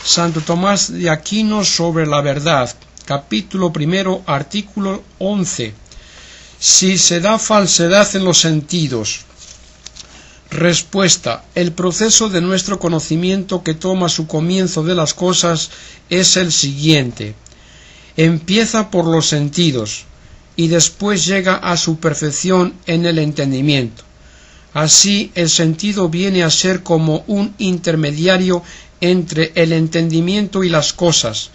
Santo Tomás de Aquino sobre la verdad, capítulo 1, artículo 11. Si se da falsedad en los sentidos. Respuesta. El proceso de nuestro conocimiento que toma su comienzo de las cosas es el siguiente. Empieza por los sentidos y después llega a su perfección en el entendimiento. Así, el sentido viene a ser como un intermediario entre el entendimiento y las cosas.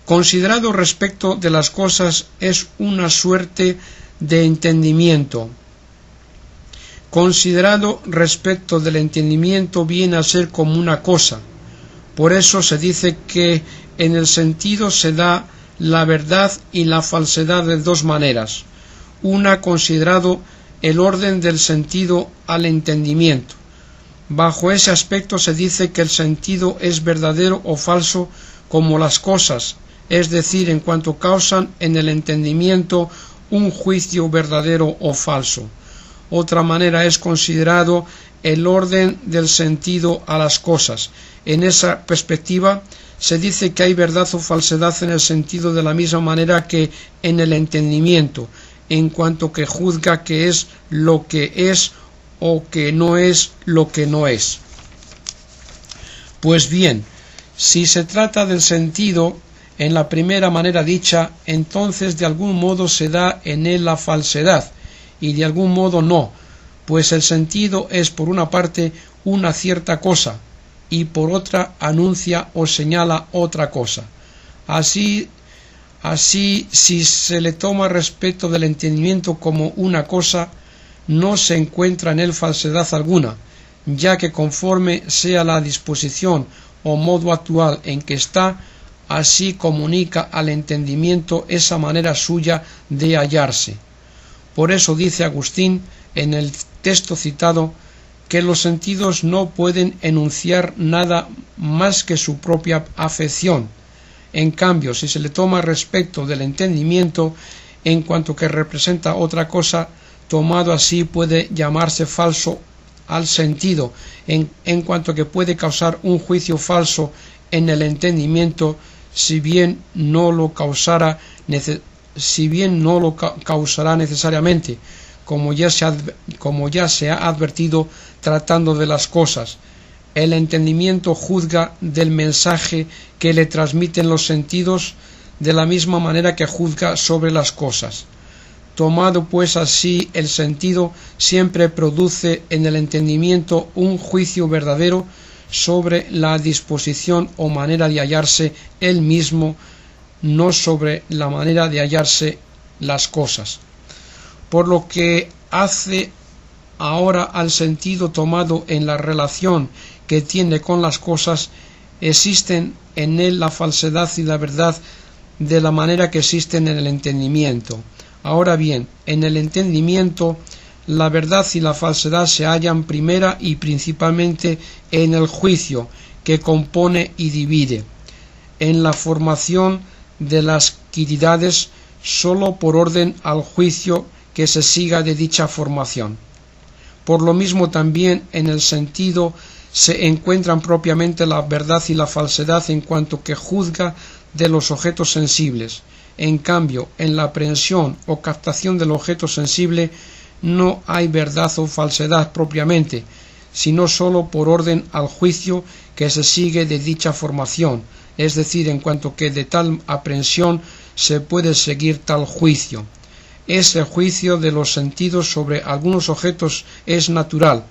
Considerado respecto de las cosas, es una suerte de entendimiento. Considerado respecto del entendimiento, viene a ser como una cosa. Por eso se dice que en el sentido se da la verdad y la falsedad de dos maneras. Una considerado el orden del sentido al entendimiento. Bajo ese aspecto se dice que el sentido es verdadero o falso como las cosas, es decir, en cuanto causan en el entendimiento un juicio verdadero o falso. Otra manera es considerado el orden del sentido a las cosas. En esa perspectiva se dice que hay verdad o falsedad en el sentido de la misma manera que en el entendimiento, en cuanto que juzga que es lo que es o que no es lo que no es. Pues bien, si se trata del sentido en la primera manera dicha, entonces de algún modo se da en él la falsedad, y de algún modo no, pues el sentido es por una parte una cierta cosa, y por otra anuncia o señala otra cosa. Así, si se le toma respecto del entendimiento como una cosa, no se encuentra en él falsedad alguna, ya que conforme sea la disposición o modo actual en que está, así comunica al entendimiento esa manera suya de hallarse. Por eso dice Agustín en el texto citado que los sentidos no pueden enunciar nada más que su propia afección. En cambio, si se le toma respecto del entendimiento, en cuanto que representa otra cosa, tomado así puede llamarse falso al sentido, en cuanto que puede causar un juicio falso en el entendimiento, si bien no lo causará necesariamente, como ya se ha advertido tratando de las cosas. El entendimiento juzga del mensaje que le transmiten los sentidos de la misma manera que juzga sobre las cosas. Tomado pues así el sentido, siempre produce en el entendimiento un juicio verdadero sobre la disposición o manera de hallarse él mismo, no sobre la manera de hallarse las cosas. Por lo que hace ahora al sentido tomado en la relación que tiene con las cosas, existen en él la falsedad y la verdad de la manera que existen en el entendimiento. Ahora bien, en el entendimiento la verdad y la falsedad se hallan primera y principalmente en el juicio que compone y divide, en la formación de las quiridades sólo por orden al juicio que se siga de dicha formación. Por lo mismo también en el sentido se encuentran propiamente la verdad y la falsedad en cuanto que juzga de los objetos sensibles. En cambio, en la aprehensión o captación del objeto sensible no hay verdad o falsedad propiamente, sino sólo por orden al juicio que se sigue de dicha formación, es decir, en cuanto que de tal aprehensión se puede seguir tal juicio. Ese juicio de los sentidos sobre algunos objetos es natural,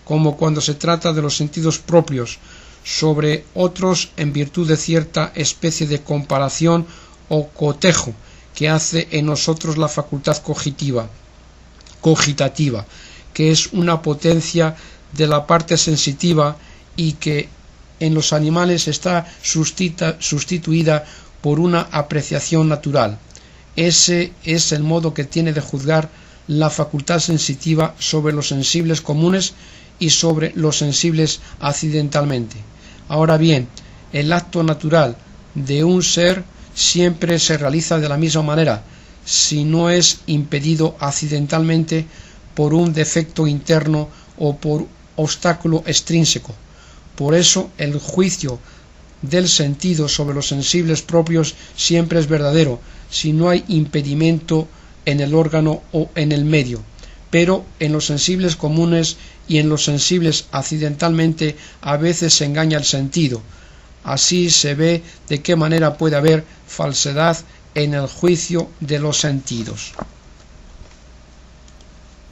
como cuando se trata de los sentidos propios, sobre otros en virtud de cierta especie de comparación o cotejo que hace en nosotros la facultad cogitativa, que es una potencia de la parte sensitiva y que en los animales está sustituida por una apreciación natural. Ese es el modo que tiene de juzgar la facultad sensitiva sobre los sensibles comunes y sobre los sensibles accidentalmente. Ahora bien, el acto natural de un ser siempre se realiza de la misma manera, si no es impedido accidentalmente por un defecto interno o por obstáculo extrínseco. Por eso el juicio del sentido sobre los sensibles propios siempre es verdadero, si no hay impedimento en el órgano o en el medio, pero en los sensibles comunes y en los sensibles accidentalmente a veces se engaña el sentido. Así se ve de qué manera puede haber falsedad en el juicio de los sentidos.